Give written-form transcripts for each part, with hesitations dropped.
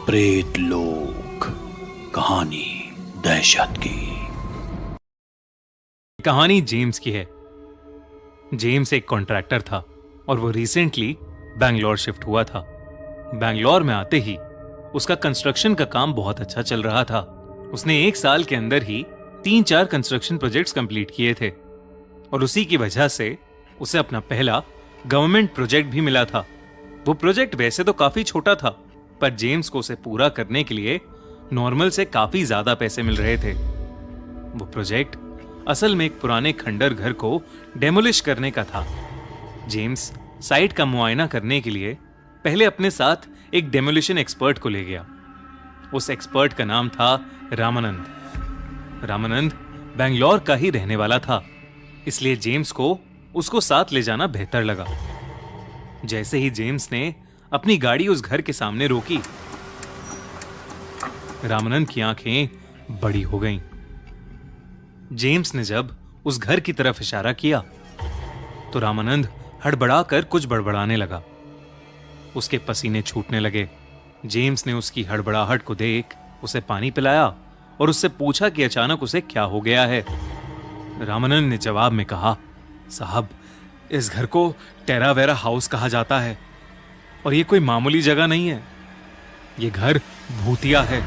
प्रेत लोक कहानी दहशत की। कहानी जेम्स की है। जेम्स एक कॉन्ट्रैक्टर था और वो रिसेंटली बैंगलोर शिफ्ट हुआ था। बैंगलोर में आते ही उसका कंस्ट्रक्शन का काम बहुत अच्छा चल रहा था। उसने 1 साल के अंदर ही 3-4 कंस्ट्रक्शन प्रोजेक्ट्स कंप्लीट किए थे और उसी की वजह से उसे अपना पहला गवर्नमेंट प्रोजेक्ट भी मिला था। वो प्रोजेक्ट वैसे तो काफी छोटा था, पर जेम्स को उसे पूरा करने के लिए नॉर्मल से काफी ज्यादा पैसे मिल रहे थे। वो प्रोजेक्ट असल में एक पुराने खंडर घर को डेमोलिश करने का था। जेम्स साइट का मुआयना करने के लिए पहले अपने साथ एक डेमोलिशन एक्सपर्ट को ले गया। उस एक्सपर्ट का नाम था रामानंद। रामानंद बैंगलोर का ही रहने वाला था, इसलिए जेम्स को उसको साथ ले जाना बेहतर लगा। जैसे ही जेम्स ने अपनी गाड़ी उस घर के सामने रोकी, रामानंद की आंखें बड़ी हो गईं। जेम्स ने जब उस घर की तरफ इशारा किया तो रामानंद हड़बड़ाकर कुछ बड़बड़ाने लगा। उसके पसीने छूटने लगे। जेम्स ने उसकी हड़बड़ाहट को देख उसे पानी पिलाया और उससे पूछा कि अचानक उसे क्या हो गया है। रामानंद ने जवाब में कहा, साहब, इस घर को टेरावेरा हाउस कहा जाता है और ये कोई मामूली जगह नहीं है। ये घर भूतिया है।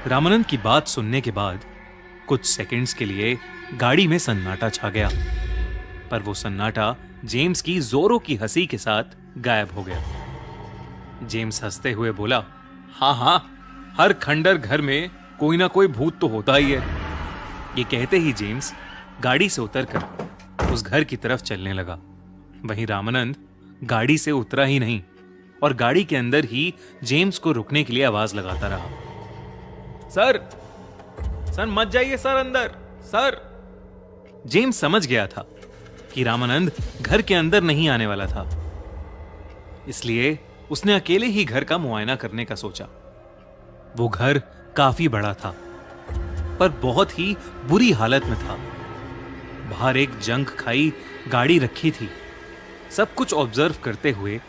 रामानंद की बात सुनने के बाद कुछ सेकंड्स के लिए गाड़ी में सन्नाटा छा गया, पर वो सन्नाटा जेम्स की जोरों की हंसी के साथ गायब हो गया। जेम्स हंसते हुए बोला, हाँ हाँ, हर खंडर घर में कोई ना कोई भूत तो होता ही है। ये कहते ही जेम्स गाड़ी से उतरकर उस घर की तरफ चलने लगा। वहीं रामानंद गाड़ी से उतरा ही नहीं और गाड़ी के अंदर ही जेम्स को रुकने के लिए आवाज लगाता रहा, सर मत जाइए सर, अंदर सर। जेम्स समझ गया था कि रामानंद घर के अंदर नहीं आने वाला था, इसलिए उसने अकेले ही घर का मुआयना करने का सोचा। वो घर काफी बड़ा था, पर बहुत ही बुरी हालत में था। बाहर एक जंग खाई गाड़ी रखी थी। सब कुछ ऑब्जर्व करते हुए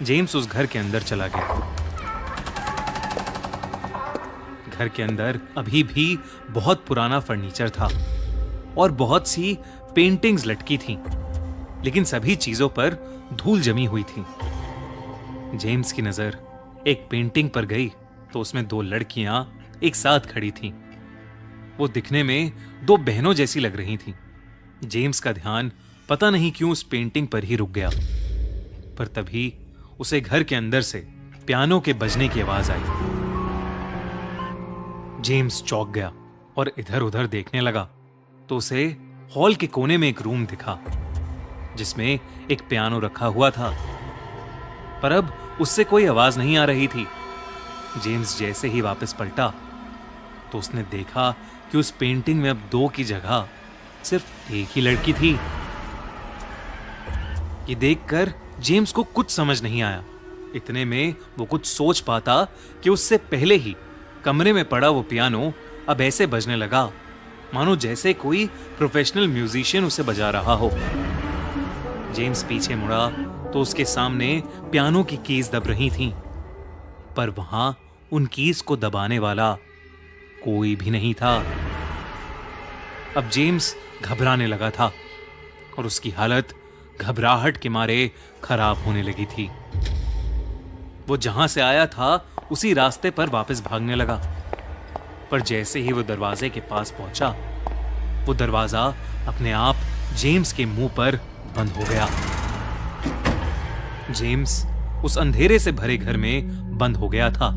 जेम्स उस घर के अंदर चला गया। घर के अंदर अभी भी बहुत पुराना फर्नीचर था और बहुत सी पेंटिंग्स लटकी थीं, लेकिन सभी चीजों पर धूल जमी हुई थी। जेम्स की नजर एक पेंटिंग पर गई तो उसमें 2 लड़कियां एक साथ खड़ी थीं। वो दिखने में 2 बहनों जैसी लग रही थीं। जेम्स का ध्यान पता नहीं क्यों उस पेंटिंग पर ही रुक गया, पर तभी उसे घर के अंदर से पियानो के बजने की आवाज आई। जेम्स चौंक गया और इधर उधर देखने लगा तो उसे हॉल के कोने में एक रूम दिखा जिसमें एक पियानो रखा हुआ था, पर अब उससे कोई आवाज नहीं आ रही थी। जेम्स जैसे ही वापस पलटा तो उसने देखा कि उस पेंटिंग में अब 2 की जगह सिर्फ एक ही लड़की थी। ये देखकर जेम्स को कुछ समझ नहीं आया। इतने में वो कुछ सोच पाता कि उससे पहले ही कमरे में पड़ा वो पियानो अब ऐसे बजने लगा मानो जैसे कोई प्रोफेशनल म्यूजिशियन उसे बजा रहा हो। जेम्स पीछे मुड़ा तो उसके सामने पियानो की कीज दब रही थीं, पर वहां उन कीज को दबाने वाला कोई भी नहीं था। अब जेम्स घबराने लगा था और उसकी हालत घबराहट के मारे खराब होने लगी थी। वो जहां से आया था उसी रास्ते पर वापस भागने लगा, पर जैसे ही वो दरवाजे के पास पहुंचा, वो दरवाजा अपने आप जेम्स के मुंह पर बंद हो गया। जेम्स उस अंधेरे से भरे घर में बंद हो गया था।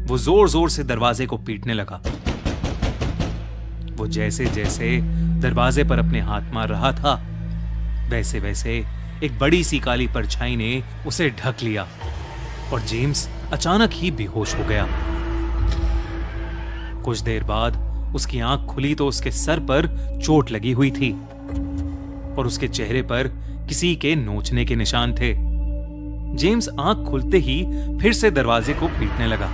वो जोर जोर से दरवाजे को पीटने लगा। वो जैसे जैसे दरवाजे पर अपने हाथ मार रहा था, वैसे वैसे एक बड़ी सी काली परछाई ने उसे ढक लिया और जेम्स अचानक ही बेहोश हो गया। कुछ देर बाद उसकी आंख खुली तो उसके सर पर चोट लगी हुई थी और उसके चेहरे पर किसी के नोचने के निशान थे। जेम्स आंख खुलते ही फिर से दरवाजे को पीटने लगा।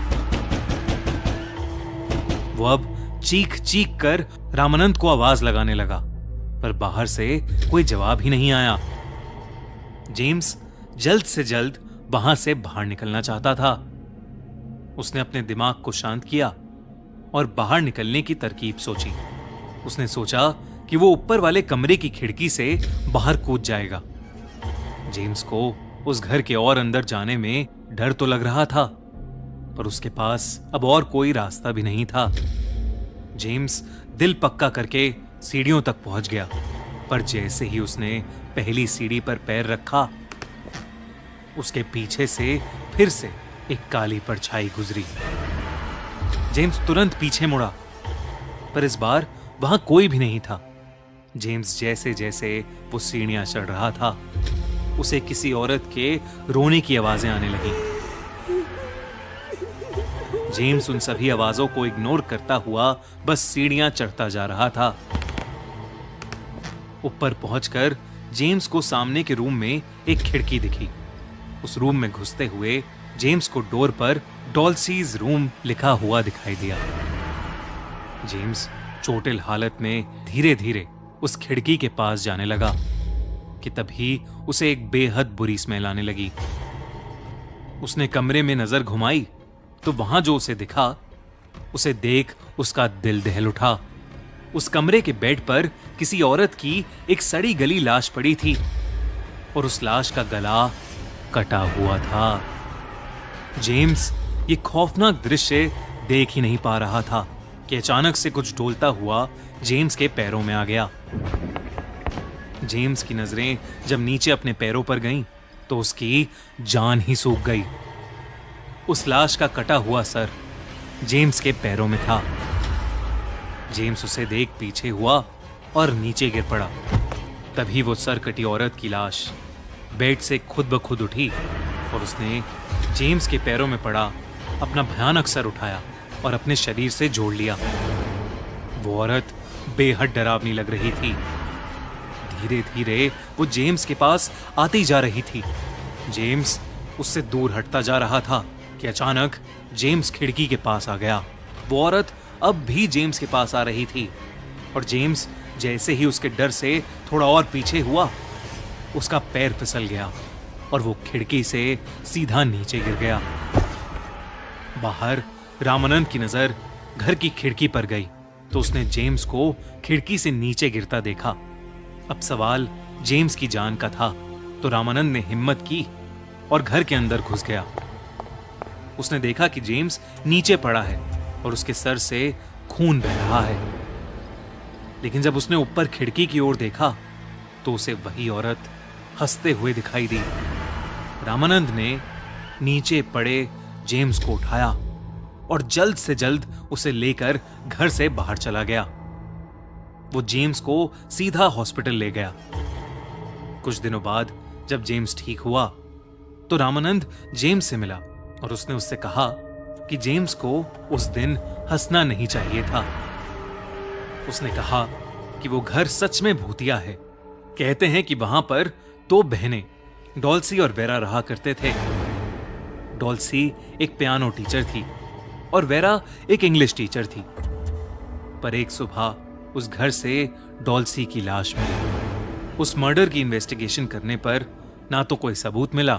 वो अब चीख चीख कर रामानंद को आवाज लगाने लगा, पर बाहर से कोई जवाब ही नहीं आया। जेम्स जल्द से जल्द वहां से बाहर निकलना चाहता था, उसने अपने दिमाग को शांत किया और बाहर निकलने की तरकीब सोची। उसने सोचा कि वो ऊपर वाले कमरे की खिड़की से बाहर कूद जाएगा। जेम्स को उस घर के और अंदर जाने में डर तो लग रहा था, पर उसके पास अब और कोई रास्ता भी नहीं था। जेम्स दिल पक्का करके सीढ़ियों तक पहुंच गया, पर जैसे ही उसने पहली सीढ़ी पर पैर रखा, उसके पीछे से फिर से एक काली परछाई गुजरी। जेम्स तुरंत पीछे मुड़ा, पर इस बार वहां कोई भी नहीं था। जेम्स जैसे जैसे वो सीढ़ियां चढ़ रहा था, उसे किसी औरत के रोने की आवाजें आने लगी। जेम्स उन सभी आवाजों को इग्नोर करता हुआ बस सीढ़ियां चढ़ता जा रहा था। ऊपर पहुंचकर जेम्स को सामने के रूम में एक खिड़की दिखी। उस रूम में घुसते हुए जेम्स को डोर पर डॉल्सीज रूम लिखा हुआ दिखाई दिया। जेम्स चोटिल हालत में धीरे धीरे उस खिड़की के पास जाने लगा कि तभी उसे एक बेहद बुरी स्मेल आने लगी। उसने कमरे में नजर घुमाई तो वहां जो उसे दिखा, उसे देख उसका दिल दहल उठा। उस कमरे के बेड पर किसी औरत की एक सड़ी गली लाश पड़ी थी और उस लाश का गला कटा हुआ था। जेम्स ये खौफनाक दृश्य देख ही नहीं पा रहा था कि अचानक से कुछ डोलता हुआ जेम्स के पैरों में आ गया। जेम्स की नजरें जब नीचे अपने पैरों पर गईं, तो उसकी जान ही सूख गई। उस लाश का कटा हुआ सर जेम्स के पैरों में था। जेम्स उसे देख पीछे हुआ और नीचे गिर पड़ा। तभी वो सर कटी औरत की लाश बेड से खुद ब खुद उठी और उसने जेम्स के पैरों में पड़ा अपना भयानक सर उठाया और अपने शरीर से जोड़ लिया। वो औरत बेहद डरावनी लग रही थी। धीरे धीरे वो जेम्स के पास आती जा रही थी। जेम्स उससे दूर हटता जा रहा था कि अचानक जेम्स खिड़की के पास आ गया। वो औरत अब भी जेम्स के पास आ रही थी और जेम्स जैसे ही उसके डर से थोड़ा और पीछे हुआ, उसका पैर फिसल गया और वो खिड़की से सीधा नीचे गिर गया। बाहर रामानंद की नजर घर की खिड़की पर गई तो उसने जेम्स को खिड़की से नीचे गिरता देखा। अब सवाल जेम्स की जान का था, तो रामानंद ने हिम्मत की और घर के अंदर घुस गया। उसने देखा कि जेम्स नीचे पड़ा है और उसके सर से खून बह रहा है। लेकिन जब उसने ऊपर खिड़की की ओर देखा तो उसे वही औरत हंसते हुए दिखाई दी। रामानंद ने नीचे पड़े जेम्स को उठाया और जल्द से जल्द उसे लेकर घर से बाहर चला गया। वो जेम्स को सीधा हॉस्पिटल ले गया। कुछ दिनों बाद जब जेम्स ठीक हुआ तो रामानंद जेम्स से मिला और उसने उससे कहा कि जेम्स को उस दिन हंसना नहीं चाहिए था। उसने कहा कि वो घर सच में भूतिया है। कहते हैं कि वहां पर 2 बहनें डॉल्सी और वेरा रहा करते थे। डॉल्सी एक पियानो टीचर थी और वेरा एक इंग्लिश टीचर थी। पर एक सुबह उस घर से डॉल्सी की लाश मिली। उस मर्डर की इन्वेस्टिगेशन करने पर ना तो कोई सबूत मिला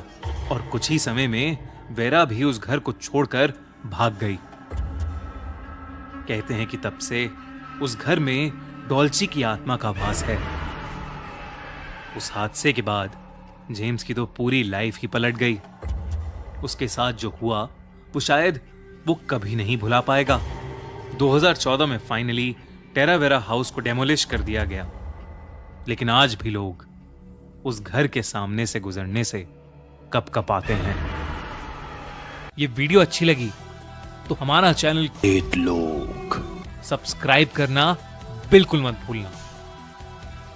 और कुछ ही समय में वेरा भी उस घर को छोड़कर भाग गई। कहते हैं कि तब से उस घर में डॉल्सी की आत्मा का वास है। उस हादसे के बाद जेम्स की तो पूरी लाइफ ही पलट गई। उसके साथ जो हुआ वो शायद वो कभी नहीं भुला पाएगा। 2014 में फाइनली टेरावेरा हाउस को डेमोलिश कर दिया गया, लेकिन आज भी लोग उस घर के सामने से गुजरने से कपकपाते हैं। ये वीडियो अच्छी लगी तो हमारा चैनल एक लोग सब्सक्राइब करना बिल्कुल मत भूलना।